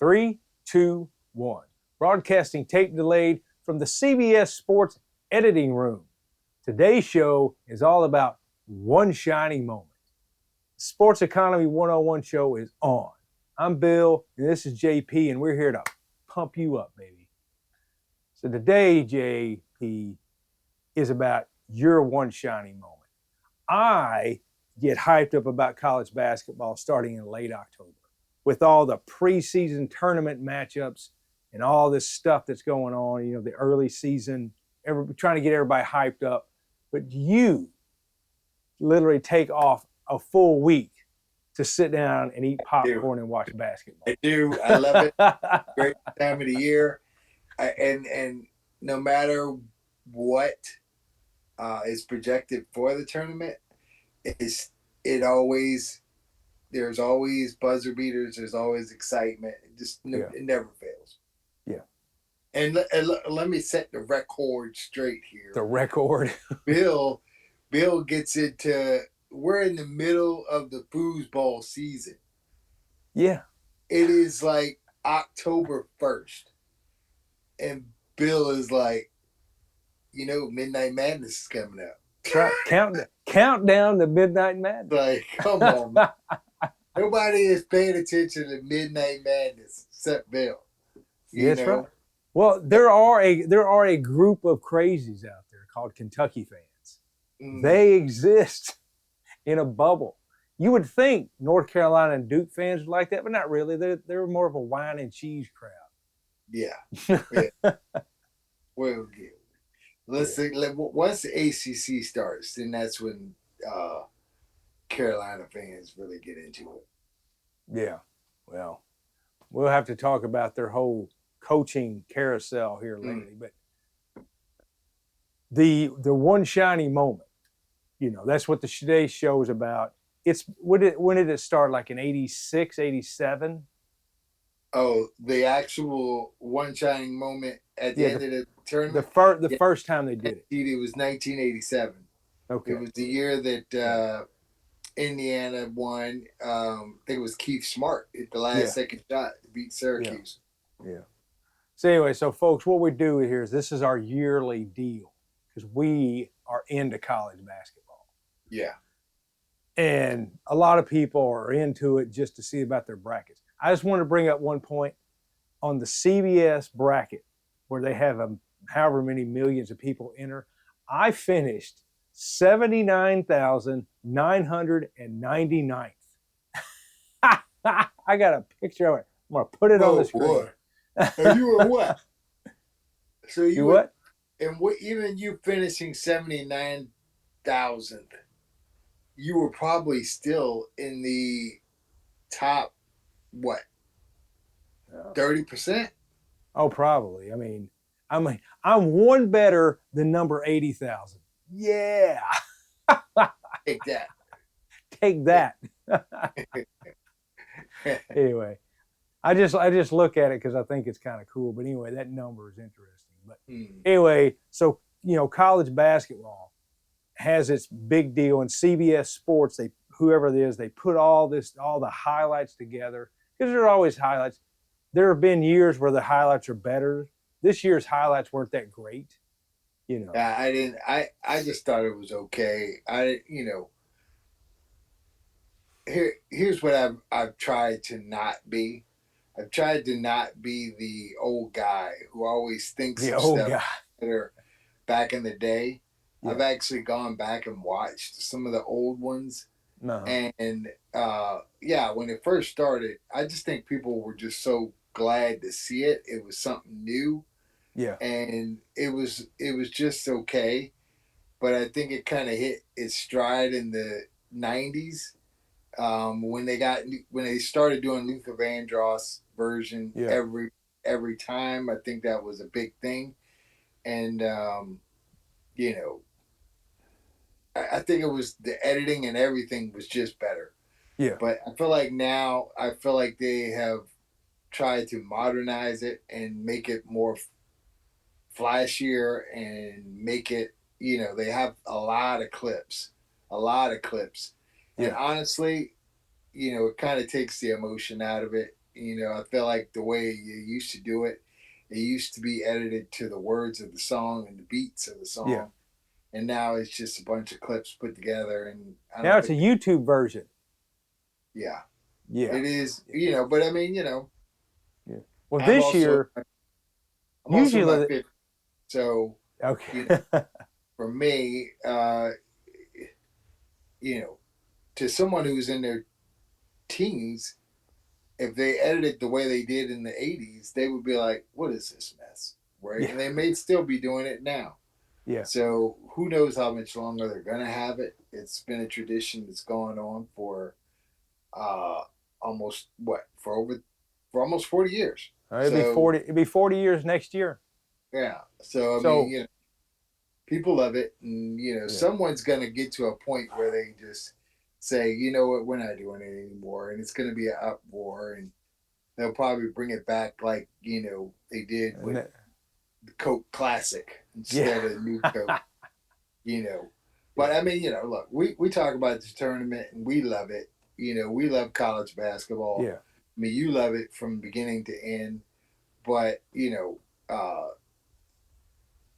Three, two, one. Broadcasting tape delayed from the CBS Sports editing room. Today's show is all about one shining moment. Sports Economy 101 show is on. I'm Bill, and this is JP, and we're here to pump you up, baby. So today, JP, is about your one shining moment. I get hyped up about college basketball starting in late October with all the preseason tournament matchups and all this stuff that's going on, you know, the early season, trying to get everybody hyped up. But you literally take off a full week to sit down and eat popcorn and watch basketball. I do. I love it. Great time of the year. And no matter what is projected for the tournament, there's always buzzer beaters. There's always excitement. It never fails. Yeah. And let me set the record straight here. The record. Bill gets into. We're in the middle of the foosball season. Yeah. It is like October 1st. And Bill is like, Midnight Madness is coming up. Count down to Midnight Madness. Like, come on, man. Nobody is paying attention to Midnight Madness except Bill. That's right. Well, there are a group of crazies out there called Kentucky fans. They exist in a bubble. You would think North Carolina and Duke fans would like that, but not really. They're more of a wine and cheese crowd. Yeah. Well, let's see. Once the ACC starts, then that's when Carolina fans really get into it. Yeah. Well, we'll have to talk about their whole coaching carousel here lately, but the one shining moment, that's what today's show is about. When did it start? Like in 86, 87? Oh, the actual one shining moment at the end of the tournament? The first time they did it. It was 1987. Okay. It was the year that Indiana won. I think it was Keith Smart at the last second shot to beat Syracuse. Yeah. So anyway, folks, what we do here is this is our yearly deal because we are into college basketball. Yeah. And a lot of people are into it just to see about their brackets. I just want to bring up one point on the CBS bracket where they have however many millions of people enter. I finished 79,999th. I got a picture of it. I'm going to put it on the screen. And you were what? So you what? And even you finishing 79,000th, you were probably still in the top, 30%? Oh, probably. I mean, I'm one better than number 80,000. Yeah. Take that. Take that. Anyway, I just look at it because I think it's kind of cool. But anyway, that number is interesting. But anyway, so college basketball has its big deal, and CBS Sports, whoever it is, they put all the highlights together because there are always highlights. There have been years where the highlights are better. This year's highlights weren't that great. Yeah, I didn't. I just thought it was okay. Here's what I've tried to not be. I've tried to not be the old guy who always thinks of stuff better back in the day. Yeah. I've actually gone back and watched some of the old ones. And when it first started, I just think people were just so glad to see it. It was something new. Yeah. And it was just okay. But I think it kind of hit its stride in the 90s. When they started doing Luther Vandross version every time, I think that was a big thing. And I think it was the editing and everything was just better. Yeah. But I feel like now they have tried to modernize it and make it more flashier and make it, they have a lot of clips. Yeah. And honestly, it kind of takes the emotion out of it. I feel like the way you used to do it, it used to be edited to the words of the song and the beats of the Yeah. song, and now it's just a bunch of clips put together. And I Now don't it's a think, YouTube version. yeah, Yeah. it is. But I mean, Yeah. Well, I'm this also year, I'm also in my usually, 50s, so you know, okay. for me, you know, to someone who's in their teens, if they edited the way they did in the 80s, they would be like, what is this mess? Right. Yeah. And they may still be doing it now. Yeah. So who knows how much longer they're going to have it. It's been a tradition that's going on for uh, almost for almost 40 years. It'd be So 40. It'd be 40 years next year. yeah. So I mean, So people love it, and yeah. someone's going to get to a point where they just say, you know what, we're not doing it anymore, and it's going to be an uproar, and they'll probably bring it back like they did And with that, the Coke Classic yeah. instead of New Coke. you know, but I mean, look, we talk about this tournament and we love it. We love college basketball. Yeah. I mean, you love it from beginning to end, but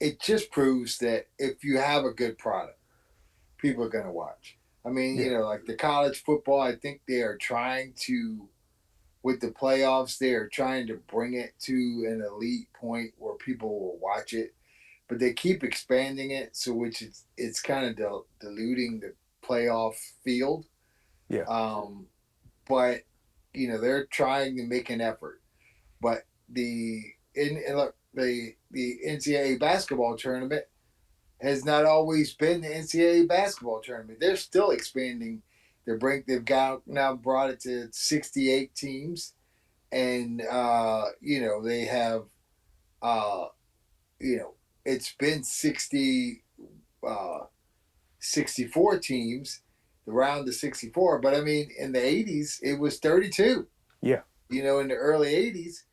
it just proves that if you have a good product, people are going to watch. I mean, Yeah. like the college football, I think they are trying to, with the playoffs, they are trying to bring it to an elite point where people will watch it, but they keep expanding it, so which it's kind of diluting the playoff field. Yeah. But they're trying to make an effort. But look, the NCAA basketball tournament has not always been the NCAA basketball tournament. They're still expanding. They've got now brought it to 68 teams, and they have uh, it's been 64 teams, the round of 64. But I mean, in the 80s, it was 32. Yeah. In the early 80s.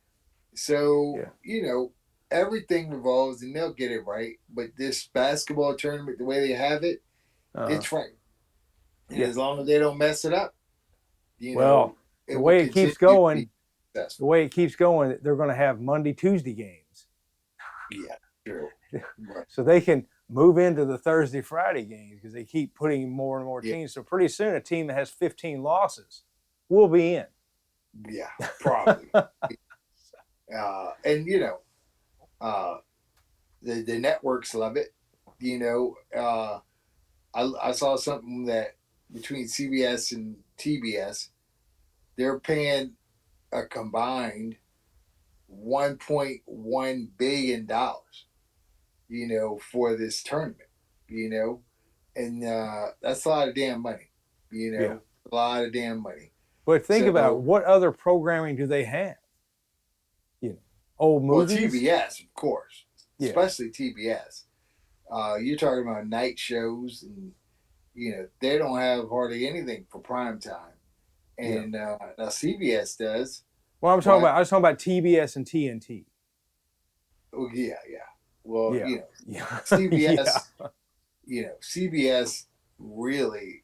So, Yeah. everything revolves and they'll get it right. But this basketball tournament, the way they have it, it's right. And Yeah. as long as they don't mess it up, Well, it the will way it continue keeps to going, be successful. they're going to have Monday, Tuesday games. Yeah, true. Right. So they can move into the Thursday, Friday games because they keep putting more and more Yeah. teams. So pretty soon, a team that has 15 losses will be in. Yeah, probably. And the networks love it. I saw something that between CBS and TBS, they're paying a combined $1.1 billion, for this tournament, and that's a lot of damn money, Yeah. a lot of damn money. But think about it, So, what other programming do they have? Old well, movies. TBS, of course, Yeah. especially TBS. You're talking about night shows, and they don't have hardly anything for prime time, and now CBS does. Well, I was But talking about TBS and TNT. oh, yeah. Well, Yeah. Yeah. CBS, Yeah. CBS really.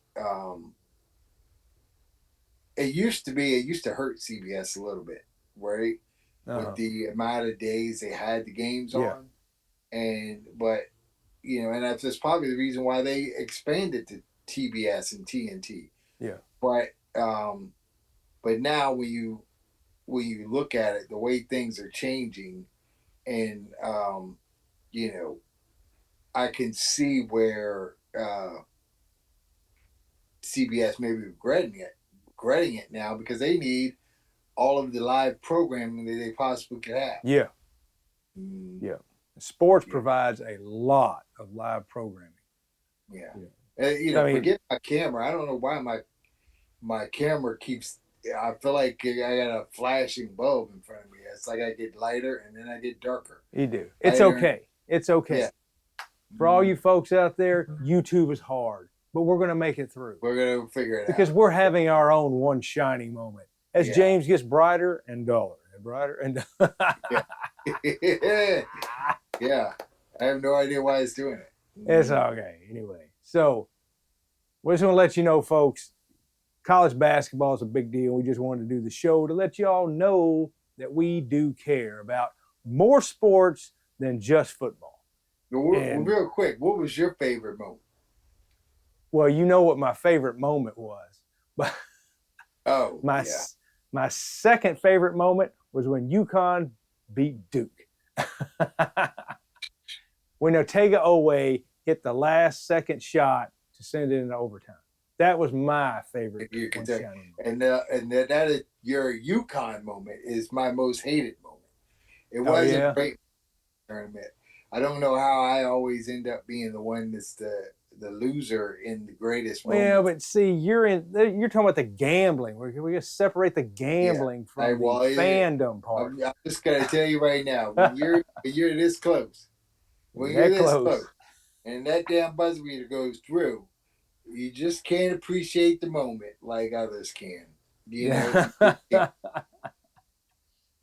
It used to hurt CBS a little bit, right? Uh-huh. With the amount of days they had the games on, but and that's probably the reason why they expanded to TBS and TNT. Yeah. But now when you look at it, the way things are changing, and I can see where CBS may be regretting it now because they need all of the live programming that they possibly could have. Yeah. Yeah. Sports provides a lot of live programming. Yeah. Forget my camera. I don't know why my camera keeps. I feel like I got a flashing bulb in front of me. It's like I get lighter and then I get darker. You do. It's Lighter okay. It's okay. Yeah. For all you folks out there, YouTube is hard, but we're going to make it through. We're going to figure it out. Because we're having our own one shining moment. As James gets brighter and duller and brighter and duller. Yeah. I have no idea why it's doing it. It's okay. Anyway, so we're just going to let you know, folks, college basketball is a big deal. We just wanted to do the show to let y'all know that we do care about more sports than just football. Real quick, what was your favorite moment? Well, you know what my favorite moment was. But yeah. My second favorite moment was when UConn beat Duke. When Otega Oweh hit the last second shot to send it into overtime. That was my favorite. And that is your UConn moment is my most hated moment. It wasn't a great tournament. I don't know how I always end up being the one that's the loser in the greatest moment. Well, but see, you're talking about the gambling. We got to separate the gambling from the fandom part. I'm just gonna tell you right now, when you're this close, and that damn buzzer beater goes through, you just can't appreciate the moment like others can. You know?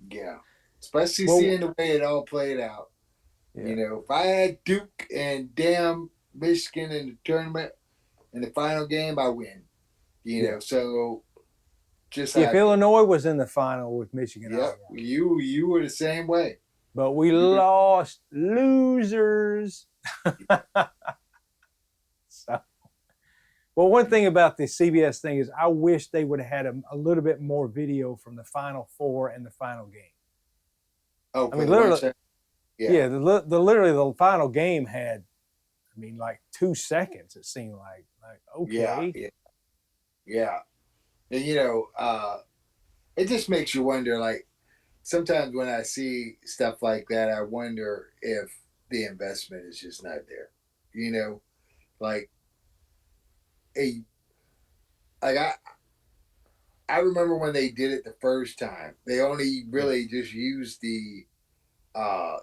Yeah. Especially seeing the way it all played out. Yeah. You know, if I had Duke and damn Michigan in the tournament in the final game, I win. You know, so just if Illinois was in the final with Michigan, yep, you were the same way. But we lost, losers. So, well, one thing about the CBS thing is I wish they would have had a little bit more video from the Final Four and the final game. Oh, I mean, literally, literally the final game had, I mean, like 2 seconds. It seemed like okay, yeah. And you know, it just makes you wonder. Like sometimes when I see stuff like that, I wonder if the investment is just not there. You know, like I remember when they did it the first time, they only really just used the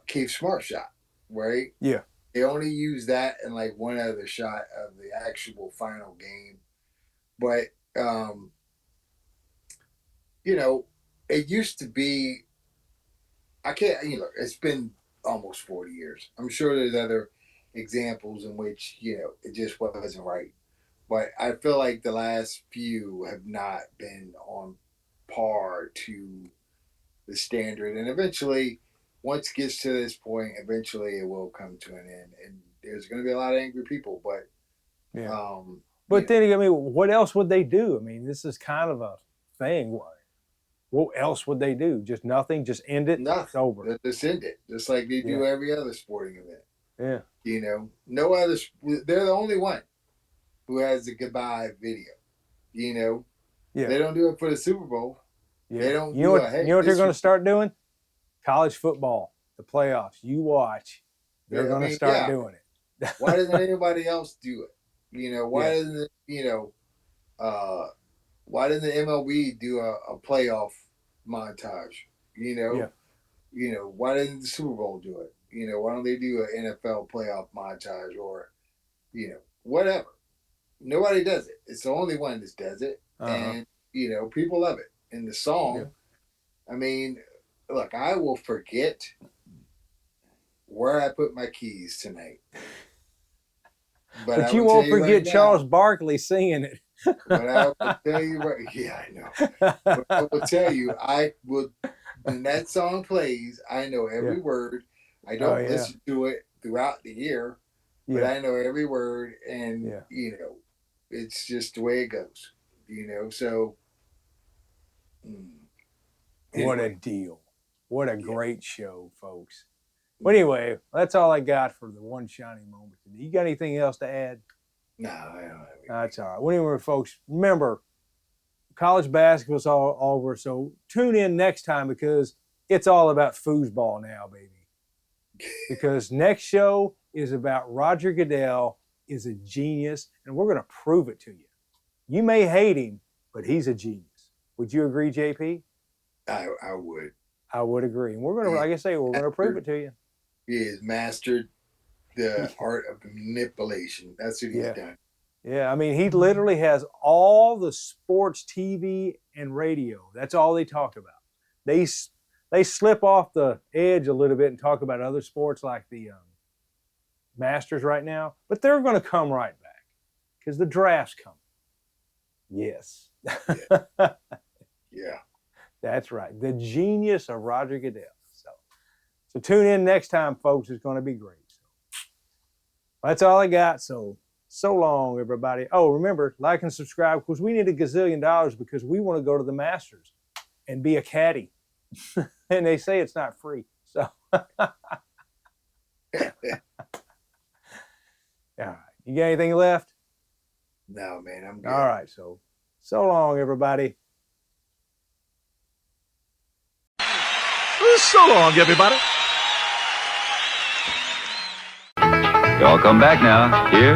Keith Smart shot, right? Yeah. They only used that and like one other shot of the actual final game. But you know, it used to be it's been almost 40 years. I'm sure there's other examples in which, it just wasn't right. But I feel like the last few have not been on par to the standard. And eventually, once it gets to this point, eventually it will come to an end. And there's going to be a lot of angry people. But but then, I mean, what else would they do? I mean, this is kind of a thing. What else would they do? Just nothing? Just end it? Nothing. It's over. Just end it. Just like they do every other sporting event. Yeah. You know, no other. They're the only one who has the goodbye video. You know, they don't do it for the Super Bowl. Yeah. They don't. You know what they're going to start doing? College football, the playoffs. You watch. They're going to start doing it. Why doesn't anybody else do it? You know, why doesn't why doesn't the MLB do a playoff montage? You know, why doesn't the Super Bowl do it? You know, why don't they do an NFL playoff montage or, whatever? Nobody does it. It's the only one that does it, and people love it. And the song, I mean, look, I will forget where I put my keys tonight. But you won't forget Charles Barkley singing it. But I will tell you I know. But I will tell you, when that song plays, I know every word. I don't listen to it throughout the year, but I know every word, and it's just the way it goes. So what a deal! What a great show, folks. Well, anyway, that's all I got for the one shining moment today. You got anything else to add? No, I don't have anything. That's all right. Well, anyway, folks, remember, college basketball's all over, so tune in next time because it's all about foosball now, baby. Because next show is about Roger Goodell is a genius, and we're going to prove it to you. You may hate him, but he's a genius. Would you agree, JP? I would. I would agree. And we're going to, like I say, we're going to prove it to you. He has mastered the art of manipulation. That's what he's done. Yeah, I mean, he literally has all the sports TV and radio. That's all they talk about. They slip off the edge a little bit and talk about other sports like the Masters right now, but they're going to come right back because the draft's coming. Yes. Yeah. That's right. The genius of Roger Goodell. So tune in next time, folks. It's going to be great. So that's all I got. So long, everybody. Oh, remember, like and subscribe, because we need $1 gazillion because we want to go to the Masters and be a caddy. And they say it's not free. So all right. You got anything left? No, man, I'm good. All right. So long, everybody. So long, everybody. Y'all come back now. Here